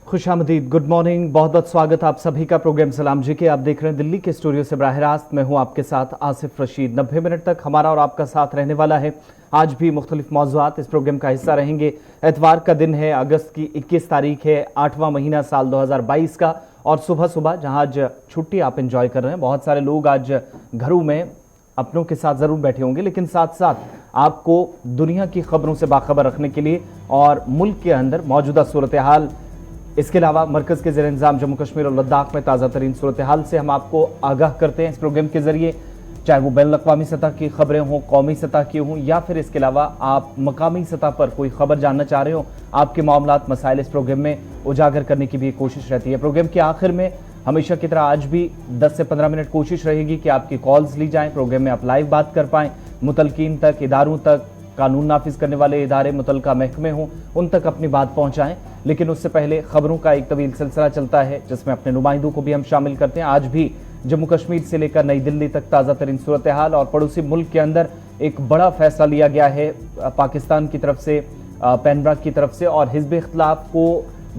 खुशामदीद, good morning, बहुत बहुत स्वागत आप सभी का प्रोग्राम सलाम जी के। आप देख रहे हैं दिल्ली के स्टूडियो से बराह रास्त। मैं हूं आपके साथ आसिफ रशीद। 90 मिनट तक हमारा और आपका साथ रहने वाला है। आज भी मुख्तलिफ मौज़ूआत इस प्रोग्राम का हिस्सा रहेंगे। एतवार का दिन है, अगस्त की 21 तारीख है, 8वां महीना साल 2022 का। और सुबह सुबह जहां आज छुट्टी आप इंजॉय कर रहे हैं, बहुत सारे लोग आज घरों में अपनों के साथ ज़रूर बैठे होंगे, लेकिन साथ साथ आपको दुनिया की खबरों से बाखबर रखने के लिए और मुल्क के अंदर मौजूदा सूरत हाल, इसके अलावा मरकज़ के ज़ेर इंतज़ाम जम्मू कश्मीर और लद्दाख में ताज़ा तरीन सूरत हाल से हम आपको आगाह करते हैं इस प्रोग्राम के ज़रिए। चाहे वो बैनुल अक़वामी सतह की खबरें हों, कौमी सतह की हों, या फिर इसके अलावा आप मकामी सतह पर कोई खबर जानना चाह रहे हो, आपके मामलात मसाइल इस प्रोग्राम में उजागर करने की भी कोशिश रहती है। प्रोग्राम के आखिर में हमेशा की तरह आज भी 10 से 15 मिनट कोशिश रहेगी कि आपकी कॉल्स ली जाएँ, प्रोग्राम में आप लाइव बात कर पाएँ, मुतलकीन तक, इदारों तक, कानून नाफिज करने वाले इदारे, मुतलका महकमे हों, उन तक अपनी बात पहुंचाएं। लेकिन उससे पहले खबरों का एक तवील सिलसिला चलता है जिसमें अपने नुमाइंदों को भी हम शामिल करते हैं। आज भी जम्मू कश्मीर से लेकर नई दिल्ली तक ताज़ा तरीन सूरत हाल और पड़ोसी मुल्क के अंदर एक बड़ा फैसला लिया गया है पाकिस्तान की तरफ से, पेनब्रा की तरफ से, और हिज़्ब इख्तिलाफ को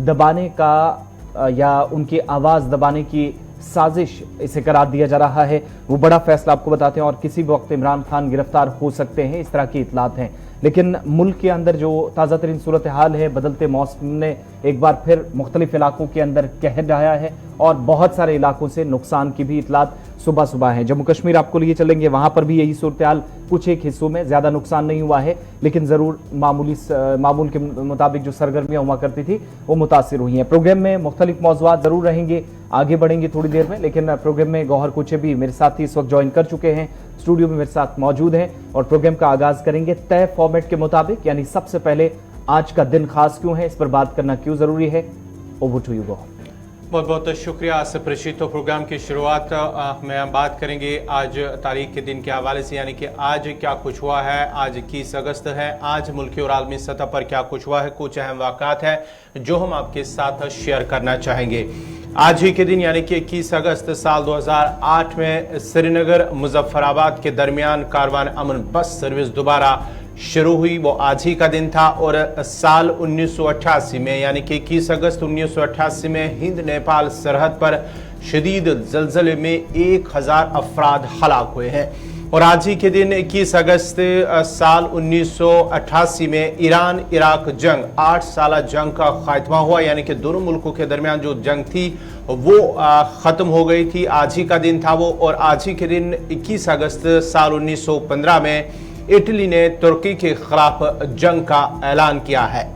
दबाने का या उनकी आवाज़ दबाने की साजिश इसे करार दिया जा रहा है। वो बड़ा फैसला आपको बताते हैं और किसी भी वक्त इमरान खान गिरफ्तार हो सकते हैं, इस तरह की इतलात हैं। लेकिन मुल्क के अंदर जो ताज़ा तरीन सूरत हाल है, बदलते मौसम ने एक बार फिर मुख्तलिफ इलाकों के अंदर कहर ढाया है और बहुत सारे इलाकों से नुकसान की भी इतलात सुबह सुबह है। जम्मू कश्मीर आपको लिए चलेंगे, वहाँ पर भी यही सूरत हाल, कुछ एक हिस्सों में ज़्यादा नुकसान नहीं हुआ है, लेकिन ज़रूर मामूल के मुताबिक जो सरगर्मियाँ हुआ करती थी वो मुतासिर हुई हैं। प्रोग्राम में मुख्तलिफ मौज़ूआत ज़रूर रहेंगे, आगे बढ़ेंगे थोड़ी देर में, लेकिन प्रोग्राम में गौहर कुचे भी मेरे साथ ही इस वक्त ज्वाइन कर चुके हैं, स्टूडियो में मेरे साथ मौजूद हैं और प्रोग्राम का आगाज करेंगे तय फॉर्मेट के मुताबिक। यानी सबसे पहले आज का दिन खास क्यों है, इस पर बात करना क्यों जरूरी है। Over to you Gauhar. बहुत बहुत शुक्रिया आसिफ रशीद। तो प्रोग्राम की शुरुआत में हम बात करेंगे आज तारीख के दिन के हवाले से, यानी कि आज क्या कुछ हुआ है। आज 21 अगस्त है। आज मुल्की और आलमी सतह पर क्या कुछ हुआ है, कुछ अहम वाक़ात है जो हम आपके साथ शेयर करना चाहेंगे। आज ही के दिन यानी कि 21 अगस्त साल 2008 में श्रीनगर मुजफ्फराबाद के दरमियान कारवान अमन बस सर्विस दोबारा शुरू हुई। वो आज ही का दिन था और साल 1988 में यानी कि 21 अगस्त 1988 में हिंद नेपाल सरहद पर शदीद ज़लज़ले में 1000 अफराद हलाक हुए हैं। और आज ही के दिन 21 अगस्त साल 1988 में ईरान इराक जंग 8 साल जंग का खात्मा हुआ, यानी कि दोनों मुल्कों के दरमियान जो जंग थी वो ख़त्म हो गई थी। आज ही का दिन था वो। और आज ही के दिन 21 अगस्त साल 1915 में इटली ने तुर्की के खिलाफ जंग का ऐलान किया है।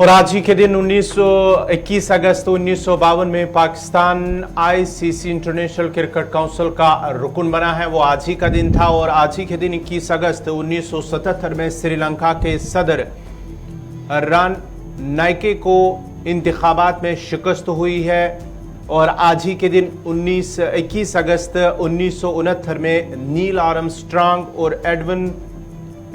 और आज ही के दिन 21 अगस्त 1952 में Pakistan ICC international cricket council का रुकन बना है। वो आज ही का दिन था। और आज ही के दिन 21 अगस्त 1977 में श्रीलंका के सदर रणनायके को इंतखाबात में शिकस्त हुई है। और आज ही के दिन 21 अगस्त 1969 में नील आर्मस्ट्रांग और एडविन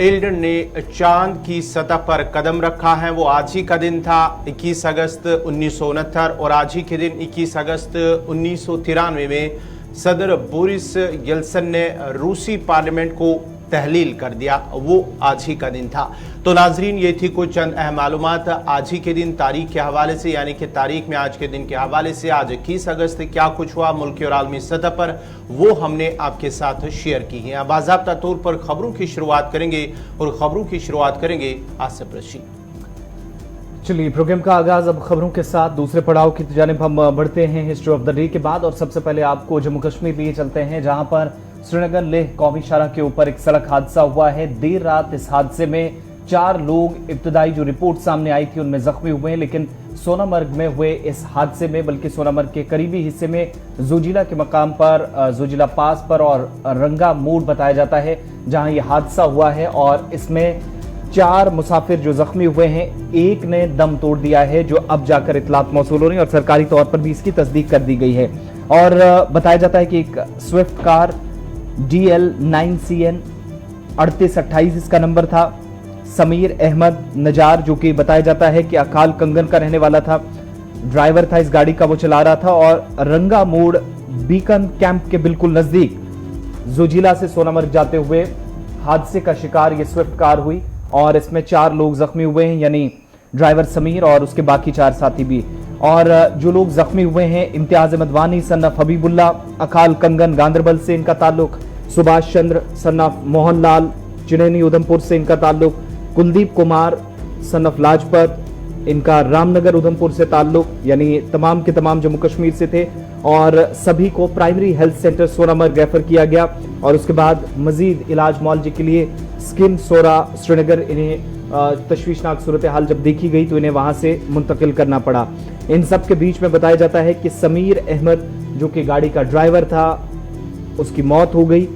एल्डन ने चांद की सतह पर कदम रखा है। वो आज ही का दिन था 21 अगस्त 1969। और आज ही के दिन 21 अगस्त 1993 में सदर बोरिस येल्सन ने रूसी पार्लियामेंट को तहलील कर दिया। वो आज ही का दिन था। तो नाजरीन, ये थी कुछ चंद अहम मालूमात आज ही के दिन तारीख के हवाले से, यानी कि तारीख में आज के दिन के हवाले से। आज 21 अगस्त क्या कुछ हुआ मुल्की और आलमी सतह पर, वो हमने आपके साथ शेयर की है। अब बाज़ाब्ता तौर पर खबरों की शुरुआत करेंगे और खबरों की शुरुआत करेंगे आसिफ रशीद। चलिए, प्रोग्राम का आगाज अब खबरों के साथ दूसरे पड़ाव की जानिब हम बढ़ते हैं हिस्ट्री ऑफ द डे के बाद। और सबसे पहले आपको जम्मू कश्मीर लिए चलते हैं, जहां पर श्रीनगर लेह कौमी शाहराह के ऊपर एक सड़क हादसा हुआ है। देर रात इस हादसे में 4 लोग, इब्तदाई जो रिपोर्ट सामने आई थी उनमें जख्मी हुए हैं। लेकिन सोनामर्ग में हुए इस हादसे में, बल्कि सोनामर्ग के करीबी हिस्से में जोजिला के मकाम पर, जोजिला पास पर और रंगा मोड़ बताया जाता है जहां यह हादसा हुआ है। और इसमें 4 मुसाफिर जो जख्मी हुए हैं, एक ने दम तोड़ दिया है, जो अब जाकर इतलात मौसूल हो रही है और सरकारी तौर पर भी इसकी तस्दीक कर दी गई है। और बताया जाता है कि एक स्विफ्ट कार DL 9CN 3828 इसका नंबर था। समीर अहमद नजार, जो कि बताया जाता है कि अकाल कंगन का रहने वाला था, ड्राइवर था इस गाड़ी का, वो चला रहा था। और रंगा मोड़ बीकन कैंप के बिल्कुल नजदीक जोजिला से सोनामर्ग जाते हुए हादसे का शिकार ये स्विफ्ट कार हुई। और इसमें 4 लोग जख्मी हुए हैं, यानी ड्राइवर समीर और उसके बाकी 4 साथी भी। और जो लोग जख्मी हुए हैं, इम्तियाज मदवानी सन ऑफ हबीबुल्ला अकाल कंगन गांधरबल से इनका ताल्लुक, सुभाष चंद्र सन ऑफ मोहनलाल चिनैनी उधमपुर से इनका ताल्लुक, कुलदीप कुमार सन ऑफ लाजपत इनका रामनगर उधमपुर से ताल्लुक, यानी तमाम के तमाम जम्मू कश्मीर से थे। और सभी को primary health centre Sonamarg refer किया गया और उसके बाद मजीद इलाज मुआवजे के लिए स्किम सोरा श्रीनगर, इन्हें तशवीशनाक सूरत हाल जब देखी गई तो इन्हें वहां से मुंतकिल करना पड़ा। इन सब के बीच में बताया जाता है कि समीर अहमद जो कि गाड़ी का ड्राइवर था उसकी मौत हो गई।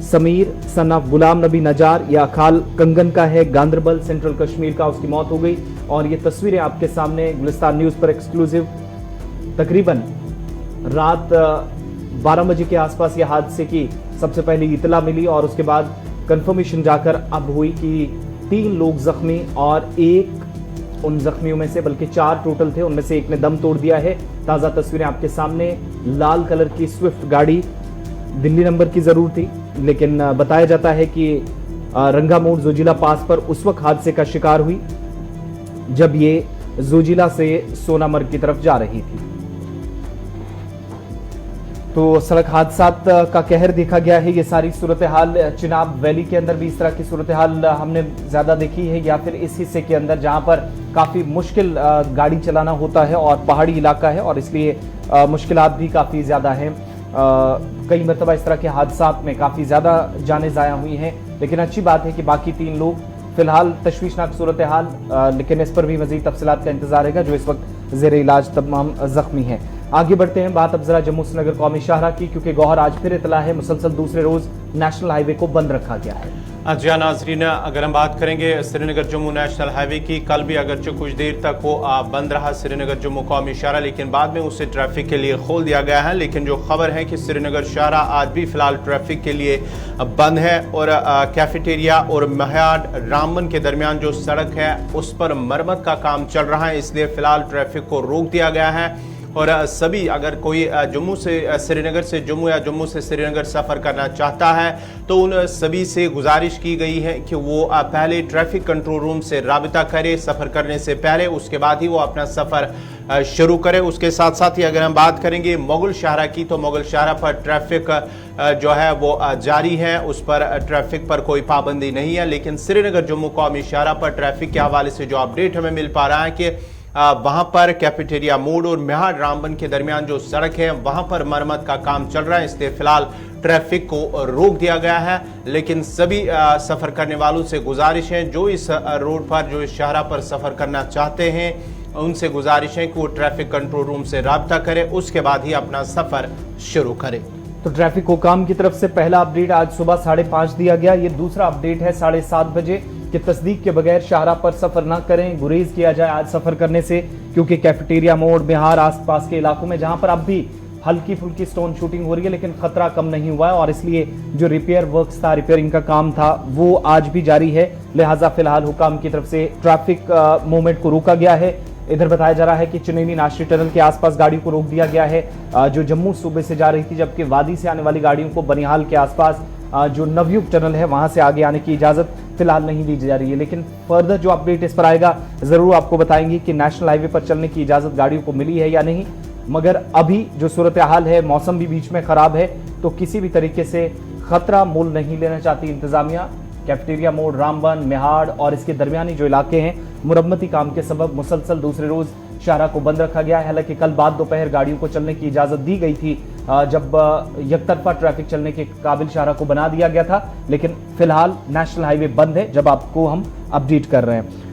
समीर सन ऑफ गुलाम नबी नजार या अकाल कंगन का है, गांधरबल सेंट्रल कश्मीर का, उसकी मौत हो गई। और ये तस्वीरें आपके सामने गुलिस्तान न्यूज पर एक्सक्लूसिव तकरीबन रात 12 बजे के आसपास ये हादसे की सबसे पहले इतला मिली और उसके बाद कंफर्मेशन जाकर अब हुई कि 3 लोग जख्मी और एक उन जख्मियों में से, बल्कि 4 टोटल थे, उनमें से एक ने दम तोड़ दिया है। ताज़ा तस्वीरें आपके सामने, लाल कलर की स्विफ्ट गाड़ी दिल्ली नंबर की जरूर थी, लेकिन बताया जाता है कि रंगा मोड़ जोजिला पास पर उस वक्त हादसे का शिकार हुई जब ये जोजिला से सोनामर्ग की तरफ जा रही थी। तो सड़क हादसात का कहर देखा गया है। ये सारी सूरत हाल चिनाब वैली के अंदर भी इस तरह की सूरत हाल हमने ज्यादा देखी है, या फिर इस हिस्से के अंदर जहां पर काफी मुश्किल गाड़ी चलाना होता है और पहाड़ी इलाका है और इसलिए मुश्किलात भी काफी ज्यादा हैं। कई मरतबा इस तरह के हादसात में काफी ज्यादा जानें जाया हुई हैं, लेकिन अच्छी बात है कि बाकी 3 लोग फिलहाल तशवीशनाक सूरत हाल, लेकिन इस पर भी मजीद तफसीलात का इंतजार रहेगा, जो इस वक्त जेर इलाज तमाम जख्मी हैं। आगे बढ़ते हैं, बात अब जरा जम्मू श्रीनगर कौमी शाहरा की, क्योंकि गौहर आज फिर इतला है मुसलसल दूसरे रोज नेशनल हाईवे को बंद रखा गया है। जी नाजरीन, अगर हम बात करेंगे श्रीनगर जम्मू नेशनल हाईवे की, कल भी अगरचे कुछ देर तक वो बंद रहा श्रीनगर जम्मू कौमी शाहरा, लेकिन बाद में उसे ट्रैफिक के लिए खोल दिया गया है। लेकिन जो खबर है कि श्रीनगर शाहरा आज भी फिलहाल ट्रैफिक के लिए बंद है और कैफेटेरिया और महाड रामबन के दरमियान जो सड़क है उस पर मरम्मत का काम चल रहा है, इसलिए फिलहाल ट्रैफिक को रोक दिया गया है। और सभी, अगर कोई जम्मू से श्रीनगर से जम्मू या जम्मू से श्रीनगर सफ़र करना चाहता है तो उन सभी से गुजारिश की गई है कि वो पहले ट्रैफिक कंट्रोल रूम से राबिता करे सफ़र करने से पहले, उसके बाद ही वो अपना सफ़र शुरू करे। उसके साथ साथ ही अगर हम बात करेंगे मुगल शाहरा की, तो मुगल शाहरा पर ट्रैफिक जो है वो जारी है, उस पर ट्रैफिक पर कोई पाबंदी नहीं है। लेकिन श्रीनगर जम्मू कौमी शाहरा पर ट्रैफिक के हवाले से जो अपडेट हमें मिल पा रहा है कि वहां पर कैफेटेरिया मोड़ और महाड रामबन के दरमियान जो सड़क है वहां पर मरम्मत का काम चल रहा है, इसलिए फिलहाल ट्रैफिक को रोक दिया गया है। लेकिन सभी सफर करने वालों से गुजारिश है, जो इस रोड पर, जो इस शाहरा पर सफर करना चाहते हैं, उनसे गुजारिश है कि वो ट्रैफिक कंट्रोल रूम से राब्ता करें, उसके बाद ही अपना सफर शुरू करें। तो ट्रैफिक हुकाम की तरफ से पहला अपडेट आज सुबह 5:30 दिया गया। ये दूसरा अपडेट है 7:30 बजे कि तस्दीक के बगैर शाहरा पर सफर ना करें, गुरेज किया जाए आज सफर करने से, क्योंकि कैफेटेरिया मोड़ बिहार आसपास के इलाकों में जहां पर अब भी हल्की फुल्की स्टोन शूटिंग हो रही है लेकिन खतरा कम नहीं हुआ है और इसलिए जो रिपेयर वर्क्स था, रिपेयरिंग का काम था, वो आज भी जारी है। लिहाजा फिलहाल हुकाम की तरफ से ट्रैफिक मूवमेंट को रोका गया है। इधर बताया जा रहा है कि चुनेनी नाशरी टनल के आसपास गाड़ियों को रोक दिया गया है जो जम्मू सूबे से जा रही थी, जबकि वादी से आने वाली गाड़ियों को बनिहाल के आसपास जो नवयुग टनल है वहां से आगे आने की इजाजत फिलहाल नहीं दी जा रही है। लेकिन फर्दर जो अपडेट इस पर आएगा जरूर आपको बताएंगे कि नेशनल हाईवे पर चलने की इजाजत गाड़ियों को मिली है या नहीं। मगर अभी जो सूरत हाल है, मौसम भी बीच में खराब है, तो किसी भी तरीके से खतरा मोल नहीं लेना चाहती इंतजामिया। कैफेटेरिया मोड़, रामबन, मेहाड़ और इसके दरमियानी जो इलाके हैं, मुरम्मती काम के सबब मुसलसल दूसरे रोज शाहरा को बंद रखा गया है। हालांकि कल बाद दोपहर गाड़ियों को चलने की इजाजत दी गई थी जब यकतरफा ट्रैफिक चलने के काबिल शाहरा को बना दिया गया था, लेकिन फिलहाल नेशनल हाईवे बंद है जब आपको हम अपडेट कर रहे हैं।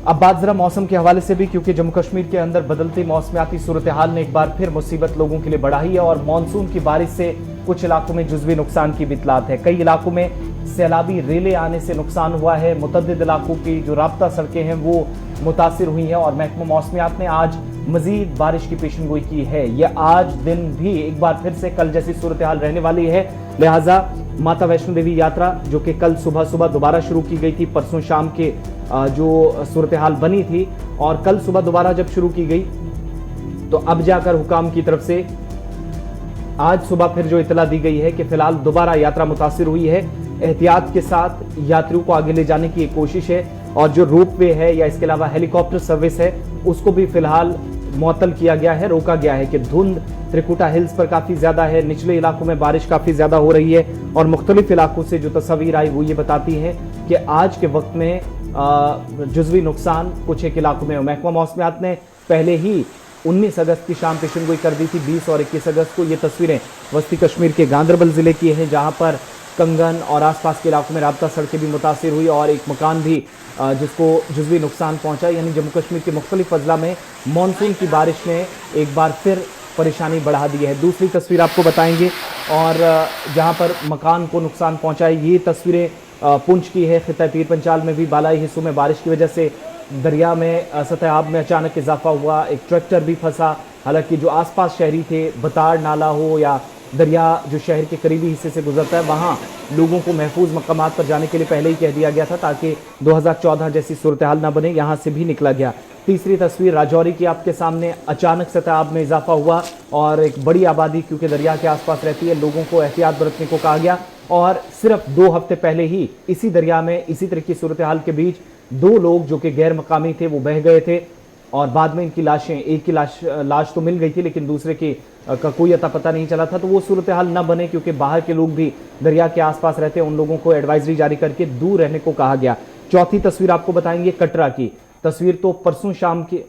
अब बात जरा मौसम के हवाले से भी, क्योंकि जम्मू कश्मीर के अंदर बदलती मौसमियाती सूरत हाल ने एक बार फिर मुसीबत लोगों के लिए बढ़ाई है और मानसून की बारिश से कुछ इलाकों में जुज़वी नुकसान की भी इतलात है। कई इलाकों में सैलाबी रेले आने से नुकसान हुआ है, मुतअद्दिद इलाकों की जो राब्ता सड़कें हैं वो मुतासिर हुई हैं और महकमा मौसमियात ने आज मजीद बारिश की पेशनगोई की है। यह आज दिन भी एक बार फिर से कल जैसी सूरत हाल रहने वाली है। लिहाजा माता वैष्णो देवी यात्रा जो कि कल सुबह दोबारा शुरू की गई थी, परसों शाम के जो सूरत हाल बनी थी और कल सुबह दोबारा जब शुरू की गई तो अब जाकर हुकाम की तरफ से आज सुबह फिर जो इतला दी गई है कि फिलहाल दोबारा यात्रा मुतासिर हुई है। एहतियात के साथ यात्रियों को आगे ले जाने की एक कोशिश है और जो रोपवे है या इसके अलावा हेलीकॉप्टर सर्विस है उसको भी फिलहाल मुअत्तल किया गया है, रोका गया है कि धुंध त्रिकुटा हिल्स पर काफी ज्यादा है, निचले इलाकों में बारिश काफी ज्यादा हो रही है और मुख्तलिफ इलाकों से जो तस्वीर आई वो ये बताती है कि आज के वक्त में जुज़वी नुकसान कुछ एक इलाकों में। महकमा मौसमियात ने पहले ही 19 अगस्त की शाम पेशेनगोई कर दी थी। 20 और 21 अगस्त को ये तस्वीरें वस्ती कश्मीर के गांदरबल जिले की हैं, जहां पर कंगन और आसपास के इलाकों में राब्ता सड़कें भी मुतासिर हुई और एक मकान भी जिसको जुज़वी नुकसान पहुंचा। यानी जम्मू कश्मीर के मुख्तलिफ अजला में मानसून की बारिश ने एक बार फिर परेशानी बढ़ा दी है। दूसरी तस्वीर आपको बताएंगे और जहां पर मकान को नुकसान पहुंचा है ये तस्वीरें पुंछ की है। खिता पीर पंचाल में भी बालाई हिस्सों में बारिश की वजह से दरिया में सतह आब में अचानक इजाफा हुआ, एक ट्रैक्टर भी फंसा। हालांकि जो आसपास शहरी थे, बताड़ नाला हो या दरिया जो शहर के करीबी हिस्से से गुजरता है, वहाँ लोगों को महफूज मकामात पर जाने के लिए पहले ही कह दिया गया था ताकि 2014 जैसी सूरत हाल ना बने। यहाँ से भी निकला गया। तीसरी तस्वीर राजौरी की आपके सामने, अचानक सतह आब में इजाफा हुआ और एक बड़ी आबादी क्योंकि दरिया के आसपास रहती है, लोगों को एहतियात बरतने को कहा गया और सिर्फ 2 हफ्ते पहले ही इसी दरिया में इसी तरह की सूरत हाल के बीच 2 लोग जो कि गैर मकामी थे वो बह गए थे और बाद में इनकी लाशें, एक की लाश तो मिल गई थी लेकिन दूसरे की का कोई अता पता नहीं चला था। तो वो सूरत हाल न बने क्योंकि बाहर के लोग भी दरिया के आसपास रहते हैं, उन लोगों को एडवाइजरी जारी करके दूर रहने को कहा गया। चौथी तस्वीर आपको बताएंगे कटरा की तस्वीर। तो परसों शाम की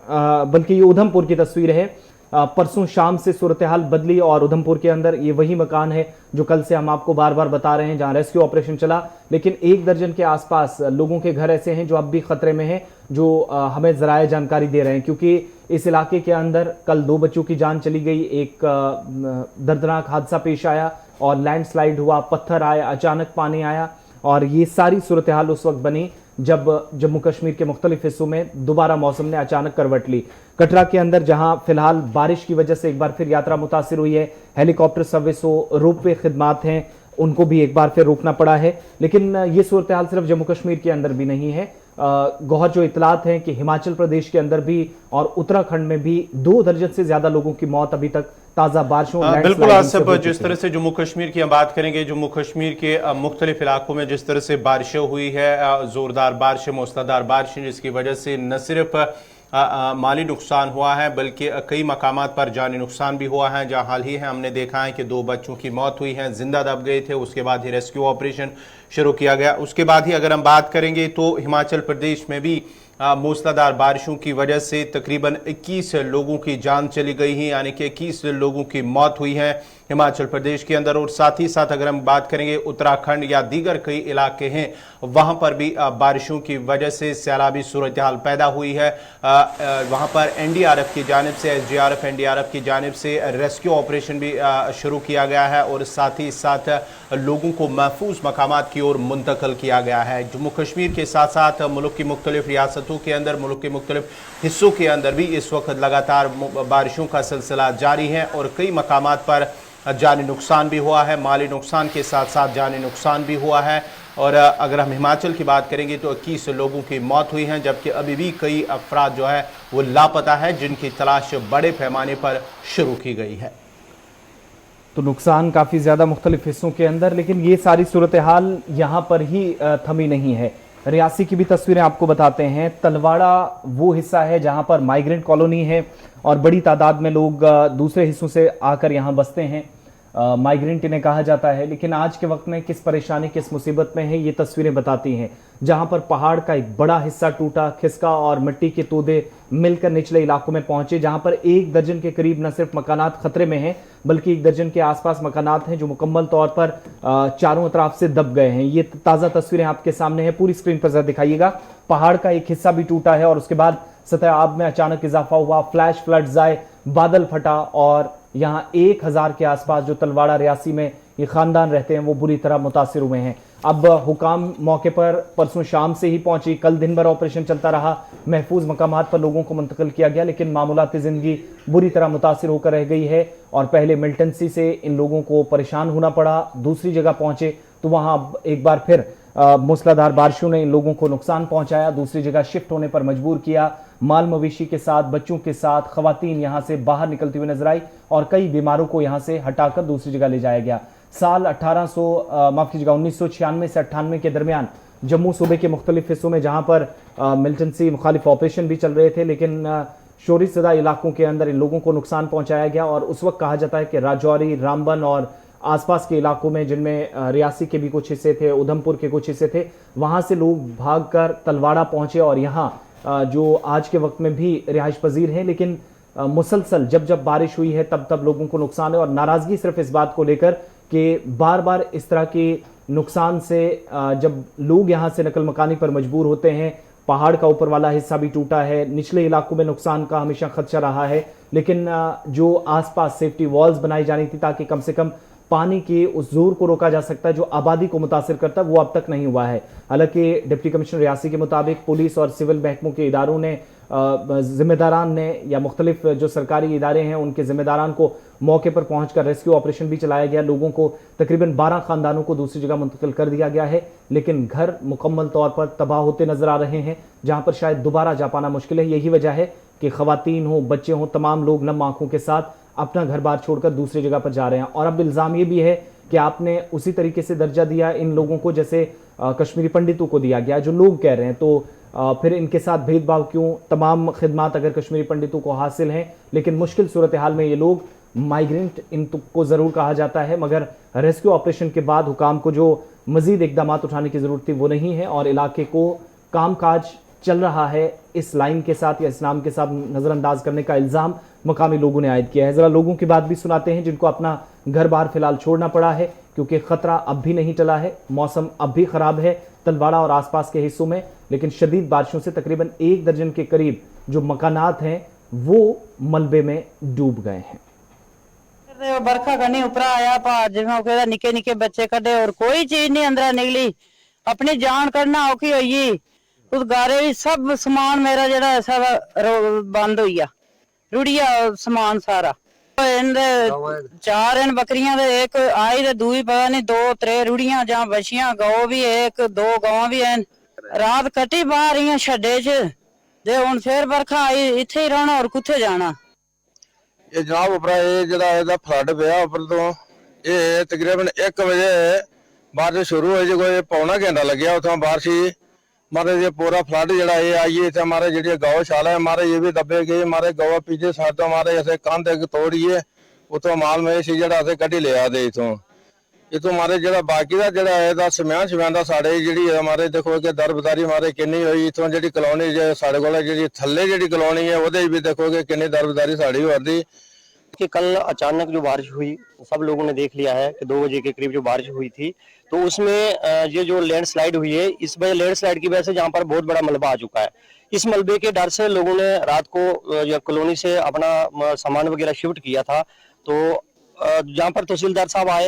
बल्कि ये उधमपुर की तस्वीर है। परसों शाम से सूरत हाल बदली और उधमपुर के अंदर ये वही मकान है जो कल से हम आपको बार बार बता रहे हैं जहां रेस्क्यू ऑपरेशन चला, लेकिन 1 दर्जन के आसपास लोगों के घर ऐसे हैं जो अब भी खतरे में हैं, जो हमें जराए जानकारी दे रहे हैं क्योंकि इस इलाके के अंदर कल 2 बच्चों की जान चली गई, एक दर्दनाक हादसा पेश आया और लैंडस्लाइड हुआ, पत्थर आए, अचानक पानी आया और ये सारी सूरत हाल उस वक्त बनी जब जम्मू कश्मीर के मुख्तलिफ हिस्सों में दोबारा मौसम ने अचानक करवट ली। कटरा के अंदर जहां फिलहाल बारिश की वजह से एक बार फिर यात्रा मुतासिर हुई है, हेलीकॉप्टर सर्विस हो, रोपवे खिदमात हैं, उनको भी एक बार फिर रोकना पड़ा है। लेकिन ये सूरत हाल सिर्फ जम्मू कश्मीर के अंदर भी नहीं है। गौहर जो इतलात हैं कि हिमाचल प्रदेश के अंदर भी और उत्तराखंड में भी 2 दर्जन से ज्यादा लोगों की मौत अभी तक ताजा बारिशों बिल्कुल आसिफ, जिस तरह से जम्मू कश्मीर की हम बात करेंगे, जम्मू कश्मीर के मुख्तलिफ इलाकों में जिस तरह से बारिशें हुई है, जोरदार बारिशें, मूसलाधार बारिशें, जिसकी वजह से न सिर्फ माली नुकसान हुआ है बल्कि कई मकामात पर जानी नुकसान भी हुआ है। जहां हाल ही है हमने देखा है कि 2 बच्चों की मौत हुई है, जिंदा दब गए थे, उसके बाद ही रेस्क्यू ऑपरेशन शुरू किया गया। उसके बाद ही अगर हम बात करेंगे तो हिमाचल प्रदेश में भी मूसलाधार बारिशों की वजह से तकरीबन 21 लोगों की जान चली गई है, यानी कि 21 लोगों की मौत हुई है हिमाचल प्रदेश के अंदर। और साथ ही साथ अगर हम बात करेंगे उत्तराखंड या दीगर कई इलाके हैं वहां पर भी बारिशों की वजह से सैलाबी सूरत हाल पैदा हुई है। वहां पर एनडीआरएफ की जानिब से, एसडीआरएफ एनडीआरएफ की जानिब से रेस्क्यू ऑपरेशन भी शुरू किया गया है और साथ ही साथ लोगों को महफूज मकामात की ओर मुंतकिल किया गया है। जम्मू कश्मीर के साथ साथ मुल्क की मुख्तलिफ रियासतों के अंदर, मुल्क के मुख्तलिफ हिस्सों के अंदर भी इस वक्त लगातार बारिशों का सिलसिला जारी है और कई मकामात पर जानी नुकसान भी हुआ है, माली नुकसान के साथ साथ जानी नुकसान भी हुआ है। और अगर हम हिमाचल की बात करेंगे तो 21 लोगों की मौत हुई है, जबकि अभी भी कई अफराद जो है वो लापता है, जिनकी तलाश बड़े पैमाने पर शुरू की गई है। तो नुकसान काफ़ी ज़्यादा मुख्तलिफ हिस्सों के अंदर, लेकिन ये सारी सूरत हाल यहाँ पर ही थमी नहीं है। रियासी की भी तस्वीरें आपको बताते हैं। तलवाड़ा वो हिस्सा है जहाँ पर माइग्रेंट कॉलोनी है और बड़ी तादाद में लोग दूसरे हिस्सों से आकर यहाँ बसते हैं, माइग्रेंट इन्हें कहा जाता है। लेकिन आज के वक्त में किस परेशानी, किस मुसीबत में है, ये तस्वीरें बताती हैं। जहां पर पहाड़ का एक बड़ा हिस्सा टूटा, खिसका और मिट्टी के तोदे मिलकर निचले इलाकों में पहुंचे, जहां पर 1 दर्जन के करीब न सिर्फ मकानात खतरे में हैं बल्कि 1 दर्जन के आसपास मकानात हैं जो मुकम्मल तौर पर चारों तरफ से दब गए हैं। ये ताज़ा तस्वीरें आपके सामने हैं, पूरी स्क्रीन पर जरा दिखाइएगा। पहाड़ का एक हिस्सा भी टूटा है और उसके बाद सतह आब में अचानक इजाफा हुआ, फ्लैश फ्लड्स आए, बादल फटा और यहाँ 1000 के आसपास जो तलवाड़ा रियासी में ये खानदान रहते हैं वो बुरी तरह मुतासिर हुए हैं। अब हुकाम मौके पर परसों शाम से ही पहुंची, कल दिन भर ऑपरेशन चलता रहा, महफूज मकामात पर लोगों को मुंतकिल किया गया, लेकिन मामूलाती जिंदगी बुरी तरह मुतासिर होकर रह गई है। और पहले मिल्टन सी से इन लोगों को परेशान होना पड़ा, दूसरी जगह पहुंचे तो वहां एक बार फिर मूसलाधार बारिशों ने इन लोगों को नुकसान पहुंचाया, दूसरी जगह शिफ्ट होने पर मजबूर किया। माल मवेशी के साथ, बच्चों के साथ खवातीन यहां से बाहर निकलती हुई नजर आई और कई बीमारों को यहां से हटाकर दूसरी जगह ले जाया गया। साल 1996 से 98 के दरमियान जम्मू सूबे के मुख्तलिफ हिस्सों में जहां पर मिलिटेंसी मुखालिफ ऑपरेशन भी चल रहे थे, लेकिन शोरी सदा इलाकों के अंदर इन लोगों को नुकसान पहुंचाया गया। और उस वक्त कहा जाता है कि राजौरी, रामबन और आसपास के इलाकों में, जिनमें रियासी के भी कुछ हिस्से थे, उधमपुर के कुछ हिस्से थे, वहां से लोग भागकर तलवाड़ा पहुंचे और यहाँ जो आज के वक्त में भी रिहाइश पजीर हैं, लेकिन मुसलसल जब जब बारिश हुई है तब तब लोगों को नुकसान है। और नाराजगी सिर्फ इस बात को लेकर कि बार बार इस तरह के नुकसान से जब लोग यहां से नकल मकानी पर मजबूर होते हैं, पहाड़ का ऊपर वाला हिस्सा भी टूटा है, निचले इलाकों में नुकसान का हमेशा खदशा रहा है, लेकिन जो आसपास सेफ्टी वॉल्स बनाई जानी थी ताकि कम से कम पानी के उस जोर को रोका जा सकता है जो आबादी को मुतासिर करता है, वो अब तक नहीं हुआ है। हालांकि डिप्टी कमिश्नर रियासी के मुताबिक पुलिस और सिविल महकमों के इदारों ने, जिम्मेदारान ने, या मुख्तलिफ जो सरकारी इदारे हैं उनके जिम्मेदारान को मौके पर पहुंचकर रेस्क्यू ऑपरेशन भी चलाया गया। लोगों को, तकरीबन 12 खानदानों को दूसरी जगह मुंतकिल कर दिया गया है, लेकिन घर मुकम्मल तौर पर तबाह होते नजर आ रहे हैं, जहां पर शायद दोबारा जा पाना मुश्किल है। यही वजह है कि खवातीन हो, बच्चे हों, तमाम लोग नम आंखों के साथ अपना घर बार छोड़कर दूसरी जगह पर जा रहे हैं। और अब इल्जाम ये भी है कि आपने उसी तरीके से दर्जा दिया इन लोगों को जैसे कश्मीरी पंडितों को दिया गया, जो लोग कह रहे हैं, तो फिर इनके साथ भेदभाव क्यों? तमाम खिदमात अगर कश्मीरी पंडितों को हासिल हैं, लेकिन मुश्किल सूरत हाल में ये लोग माइग्रेंट इनको जरूर कहा जाता है, मगर रेस्क्यू ऑपरेशन के बाद हुकाम को जो मजीद इकदाम उठाने की जरूरत थी वो नहीं है और इलाके को कामकाज चल रहा है इस लाइन के साथ या इस नाम के साथ नजरअंदाज करने का इल्जाम मकामी लोगों ने आयद किया है। जरा लोगों की बात भी सुनाते हैं जिनको अपना घर बार फिलहाल छोड़ना पड़ा है, क्योंकि खतरा अब भी नहीं टला है, मौसम अब भी खराब है तलवाड़ा और आसपास के हिस्सों में, लेकिन शदीद बारिशों से तकरीबन 1 दर्जन के करीब जो मकानात हैं वो मलबे में डूब गए हैं। बरखा करनी ऊपर आया पहाड़ जगह निके निके बच्चे कटे और कोई चीज नहीं अंदर निकली, अपनी जान करना औखी हुई। उस गारे भी सब समान मेरा जरा सब बंद हुई, रुड़िया समान सारा। 4 इन बकरियां दे, एक आई ते दूई पता नहीं 2-3 रुड़ियां जहां बछियां, गौ भी 1-2 गौ भी हैं। रात कटी बाहर ही छड्डे च ते हुण फिर बरखा आई, इत्थे ही रहना और कुत्थे जाना। ये जनाब उपरा ये जड़ा एदा फ्लड पिया उपर तो ये तकरीबन 1 बजे बारिश शुरू हुई, कोई पौना घंटा लग्या उतो बारिश ही मारे ये पूरा फ्लड जड़ा ये आई है। हमारे जी गौशाला है हमारे ये भी दबे गए, हमारे गौ पीछे साइड तो हमारे ऐसे कंध तोड़िए उतो माल मवेशी जड़ा कटी लिया दे इतो हमारे जड़ा बाकी का जड़ा है समियां शमियां साढ़े जी हमारे देखो कि दरबदारी हमारे किन्नी हुई इतों जी कलोनी साढ़े को जी थले जी कलोनी है वो भी देखो कि किन्नी दरबदारी साड़ी होती। कि कल अचानक जो बारिश हुई सब लोगों ने देख लिया है कि 2 बजे के करीब जो बारिश हुई थी, तो उसमें ये जो लैंडस्लाइड हुई है, इस वजह लैंडस्लाइड की वजह से जहाँ पर बहुत बड़ा मलबा आ चुका है। इस मलबे के डर से लोगों ने रात को या कॉलोनी से अपना सामान वगैरह शिफ्ट किया था। तो जहाँ पर तहसीलदार साहब आए,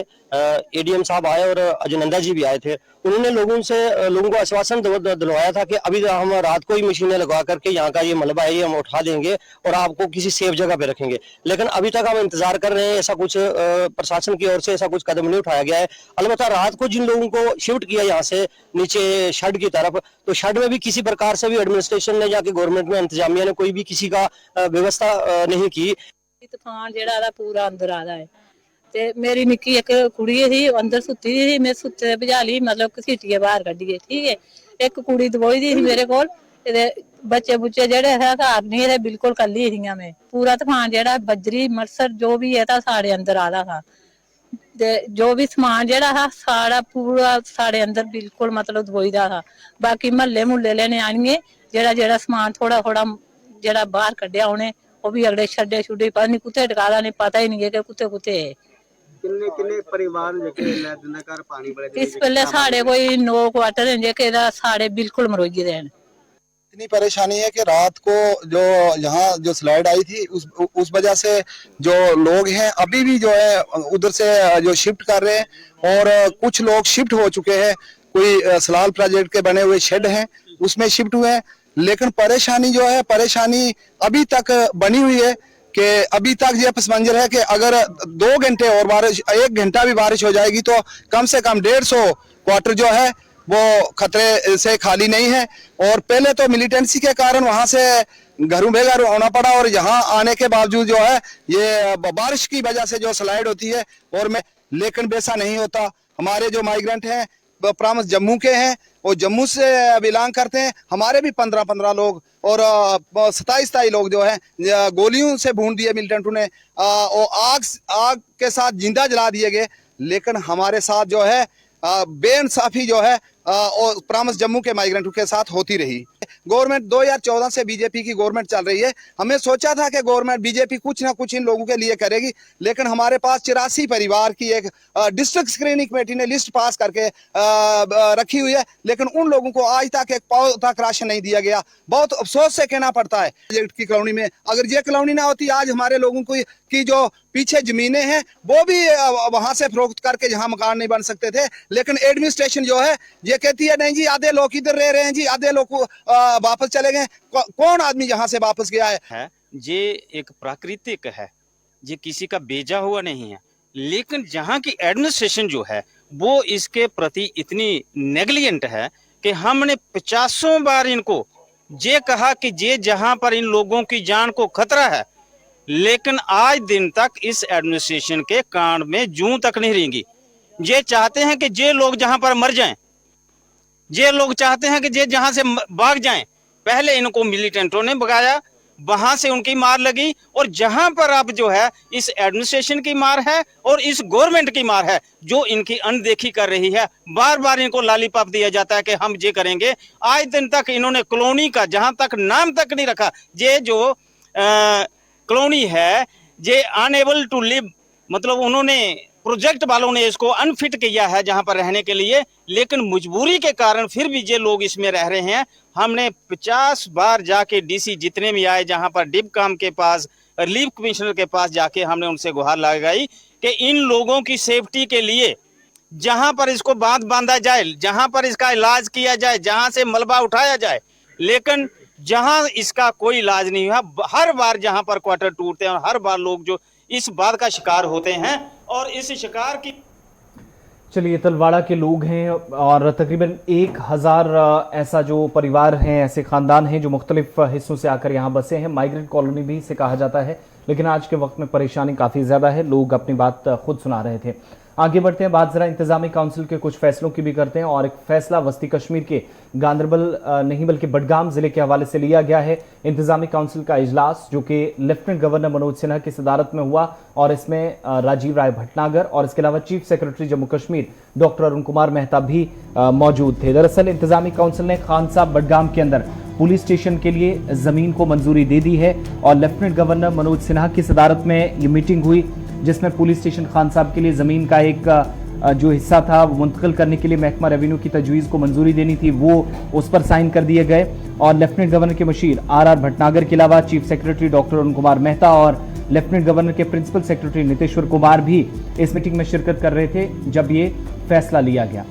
एडीएम साहब आए और अजनंदा जी भी आए थे, उन्होंने लोगों को आश्वासन दिलवाया था कि अभी हम रात को ही मशीनें लगवा करके यहाँ का ये मलबा है ये हम उठा देंगे और आपको किसी सेफ जगह पे रखेंगे। लेकिन अभी तक हम इंतजार कर रहे हैं, ऐसा कुछ प्रशासन की ओर से ऐसा कुछ कदम नहीं उठाया गया है। अलबत्ता रात को जिन लोगों को शिफ्ट किया यहाँ से नीचे शेड की तरफ, तो शेड में भी किसी प्रकार से भी एडमिनिस्ट्रेशन ने जाके गवर्नमेंट में इंतजामिया ने कोई भी किसी का व्यवस्था नहीं की। तूफान जेड़ा पूरा अंदर आ रहा है ते मेरी निक्की एक कुड़ी थी अंदर सुती थी, मैं सुते भजा ली, मतलब घसीटिए बाहर कड्डिए। ठीक है, एक कुड़ी दबोई दी थी मेरे कोल, बच्चे बुच्चे जेड़े है घर नहीं थे, बिल्कुल कल्ली थी मैं। पूरा तूफान जेड़ा बजरी मरसर जो भी है था साढ़े अंदर आ रहा था, जो भी सामान जेड़ा था सारा पूरा साढ़े अंदर बिल्कुल मतलब दबोई दा था। बाकी महल्ले मुहल्ले लेने आएंगे जेड़ा जेड़ा सामान थोड़ा थोड़ा जेड़ा बाहर कड्डिया उन्हें, वो भी अगले छड्डे छुड्डे पता नहीं कुत्ते टकाला नहीं, पता ही नहीं है कि कुत्ते कुत्ते है। किन्ने परिवार जेके पानी बड़े इस पहले साढ़े कोई 9 क्वार्टर हैं जेके साढ़े बिल्कुल मरोई गए हैं। इतनी परेशानी है कि रात को जो यहाँ जो स्लाइड आई थी उस वजह से जो लोग हैं अभी भी जो है उधर से जो शिफ्ट कर रहे हैं और कुछ लोग शिफ्ट हो चुके हैं। कोई सलाल प्रोजेक्ट के बने हुए शेड हैं उसमें शिफ्ट हुए हैं, लेकिन परेशानी जो है परेशानी अभी तक बनी हुई है कि अभी तक ये पस मंजर है कि अगर 2 घंटे और बारिश 1 घंटा भी बारिश हो जाएगी तो कम से कम 150 क्वार्टर जो है वो खतरे से खाली नहीं है। और पहले तो मिलिटेंसी के कारण वहां से घरों बेघर होना पड़ा और यहाँ आने के बावजूद जो है ये बारिश की वजह से जो स्लाइड होती है और मैं लेकिन वैसा नहीं होता। हमारे जो माइग्रेंट हैं प्रॉमिस जम्मू के हैं, वो जम्मू से बिलोंग करते हैं। हमारे भी 15 लोग और 27 लोग जो हैं गोलियों से भून दिए मिलिटेंटों ने, और आग के साथ जिंदा जला दिए गए। लेकिन हमारे साथ जो है बेइंसाफी जो है और प्रॉमिस जम्मू के माइग्रेंटों के साथ होती रही। गवर्नमेंट 2014 से बीजेपी की गवर्नमेंट चल रही है। हमने सोचा था कि गवर्नमेंट बीजेपी कुछ ना कुछ इन लोगों के लिए करेगी, लेकिन हमारे पास 84 परिवार की एक डिस्ट्रिक्ट स्क्रीनिंग कमेटी ने लिस्ट पास करके रखी हुई है, लेकिन उन लोगों को आज तक एक पाव तक राशन नहीं दिया गया। बहुत अफसोस से कहना पड़ता है प्रोजेक्ट की कॉलोनी में, अगर ये कॉलोनी ना होती आज हमारे लोगों को की जो पीछे जमीनें हैं वो भी वहां से फरोख्त करके जहां मकान नहीं बन सकते थे। लेकिन एडमिनिस्ट्रेशन जो है ये कहती है नहीं जी आधे लोग इधर रह रहे हैं जी, आधे लोग वापस चले गए। कौन आदमी यहाँ से वापस गया है? ये एक प्राकृतिक है, ये किसी का बेजा हुआ नहीं है, लेकिन जहाँ की एडमिनिस्ट्रेशन जो है वो इसके प्रति इतनी नेग्लिजेंट है कि हमने 50 बार इनको ये कहा कि ये जहाँ पर इन लोगों की जान को खतरा है, लेकिन आज दिन तक इस एडमिनिस्ट्रेशन के कान में जूं तक नहीं रेंगी। ये चाहते हैं कि ये लोग जहां पर मर जाएं, ये लोग चाहते हैं कि ये जहां से भाग जाएं। पहले इनको मिलिटेंटों ने भगाया, वहां से उनकी मार लगी, और जहां पर अब जो है इस एडमिनिस्ट्रेशन की मार है और इस गवर्नमेंट की मार है जो इनकी अनदेखी कर रही है। बार बार इनको लॉलीपॉप दिया जाता है कि हम ये करेंगे। आज दिन तक इन्होंने कॉलोनी का जहां तक नाम तक नहीं रखा। ये जो कॉलोनी है ये अनएबल टू लिव, मतलब उन्होंने प्रोजेक्ट वालों ने इसको अनफिट किया है जहां पर रहने के लिए, लेकिन मजबूरी के कारण फिर भी ये लोग इसमें रह रहे हैं। हमने 50 बार जाके डीसी जितने भी आए, जहां पर डिबकाम के पास, रिलीफ कमिश्नर के पास जाके हमने उनसे गुहार लगाई कि इन लोगों की सेफ्टी के लिए जहां पर इसको बांध बांधा जाए, जहां पर इसका इलाज किया जाए, जहां से मलबा उठाया जाए, लेकिन जहां इसका कोई इलाज नहीं हुआ। हर बार जहां पर क्वार्टर टूटते हैं और हर बार लोग जो इस बात का शिकार होते हैं, और इस शिकार की चलिए तलवाड़ा के लोग हैं और तकरीबन 1000 ऐसा जो परिवार हैं, ऐसे खानदान हैं जो मुख्तलिफ हिस्सों से आकर यहाँ बसे हैं। माइग्रेंट कॉलोनी भी इसे कहा जाता है, लेकिन आज के वक्त में परेशानी काफ़ी ज़्यादा है। लोग अपनी बात खुद सुना रहे थे। आगे बढ़ते हैं, बात जरा इंतजामी काउंसिल के कुछ फैसलों की भी करते हैं, और एक फैसला वस्ती कश्मीर के गांदरबल नहीं बल्कि बडगाम जिले के हवाले से लिया गया है। इंतजामी काउंसिल का इजलास जो कि लेफ्टिनेंट गवर्नर मनोज सिन्हा की सदारत में हुआ, और इसमें राजीव राय भटनागर और इसके अलावा chief secretary Jammu Kashmir doctor Arun Kumar Mehta भी मौजूद थे। दरअसल इंतजामी काउंसिल ने खान साहब बडगाम के अंदर पुलिस स्टेशन के लिए जमीन को मंजूरी दे दी है, और लेफ्टिनेंट गवर्नर मनोज सिन्हा की सदारत में ये मीटिंग हुई जिसमें पुलिस स्टेशन खान साहब के लिए जमीन का एक जो हिस्सा था वो मुंतकिल करने के लिए महकमा रेवेन्यू की तजवीज़ को मंजूरी देनी थी, वो उस पर साइन कर दिए गए। और लेफ्टिनेंट गवर्नर के मशीर आर भटनागर के अलावा chief secretary doctor Arun Kumar Mehta और लेफ्टिनेंट गवर्नर के प्रिंसिपल सेक्रेटरी नीतेश्वर कुमार भी इस मीटिंग में शिरकत कर रहे थे जब ये फैसला लिया गया।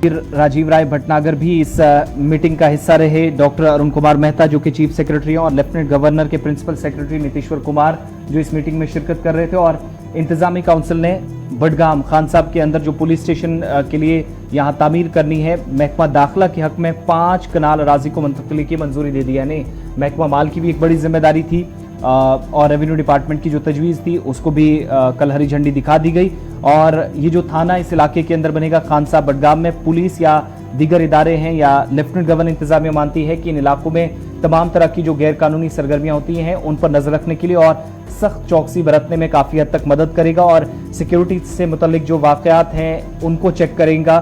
राजीव राय भटनागर भी इस मीटिंग का हिस्सा रहे। डॉक्टर अरुण कुमार मेहता जो कि चीफ सेक्रेटरी हैं, और लेफ्टिनेंट गवर्नर के प्रिंसिपल सेक्रेटरी नीतेश्वर कुमार जो इस मीटिंग में शिरकत कर रहे थे। और इंतजामी काउंसिल ने बडगाम खान साहब के अंदर जो पुलिस स्टेशन के लिए यहां तामीर करनी है, महकमा दाखिला के हक में 5 कनाल अराजी को मुंतकिली की मंजूरी दे दी। यानी महकमा माल की भी एक बड़ी जिम्मेदारी थी, और रेवेन्यू डिपार्टमेंट की जो तजवीज़ थी उसको भी कल हरी झंडी दिखा दी गई। और ये जो थाना इस इलाके के अंदर बनेगा खान साहब बडगाम में, पुलिस या दीगर इदारे हैं या लेफ्टिनेंट गवर्नर इंतजामिया मानती है कि इन इलाकों में तमाम तरह की जो गैर कानूनी सरगर्मियां होती हैं उन पर नजर रखने के लिए और सख्त चौकसी बरतने में काफ़ी हद तक मदद करेगा, और सिक्योरिटी से मुतल्लिक जो वाक़यात हैं उनको चेक करेगा,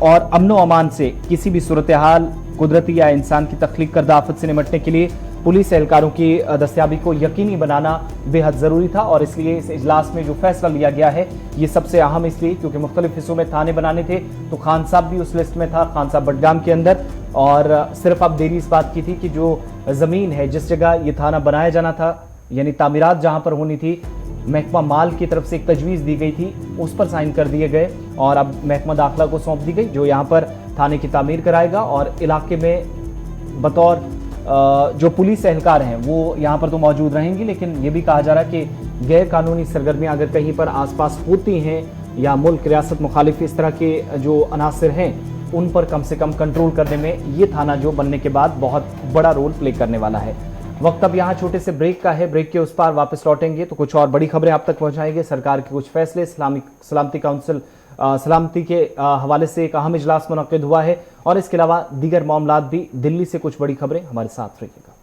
और अमन व अमान से किसी भी सूरत हाल कुदरती या इंसान की तख्लीक करदा आफत से निपटने के लिए पुलिस एहलकारों की दस्तयाबी को यकीनी बनाना बेहद ज़रूरी था। और इसलिए इस इजलास में जो फैसला लिया गया है ये सबसे अहम इसलिए क्योंकि मुख्तलिफ हिस्सों में थाने बनाने थे, तो खान साहब भी उस लिस्ट में था, खान साहब बडगाम के अंदर। और सिर्फ अब देरी इस बात की थी कि जो ज़मीन है जिस जगह ये थाना बनाया जाना था, यानी तामीरात जहाँ पर होनी थी, महकमा माल की तरफ से एक तजवीज़ दी गई थी, उस पर साइन कर दिए गए, और अब महकमा दाखिला को सौंप दी गई जो यहाँ पर थाने की तामीर कराएगा। और इलाके में बतौर जो पुलिस एहलकार हैं वो यहाँ पर तो मौजूद रहेंगी, लेकिन ये भी कहा जा रहा है कि गैर कानूनी सरगर्मियाँ अगर कहीं पर आसपास होती हैं या मुल्क रियासत मुखालिफ इस तरह के जो अनासिर हैं उन पर कम से कम कंट्रोल करने में ये थाना जो बनने के बाद बहुत बड़ा रोल प्ले करने वाला है। वक्त अब यहाँ छोटे से ब्रेक का है, ब्रेक के उस पार वापस लौटेंगे तो कुछ और बड़ी खबरें आप तक पहुंचाएंगे। सरकार के कुछ फैसले, सलामती काउंसिल सलामती के हवाले से एक अहम इजलास मुनक्किद हुआ है और इसके अलावा दीगर मामलात भी। दिल्ली से कुछ बड़ी खबरें, हमारे साथ रहिएगा।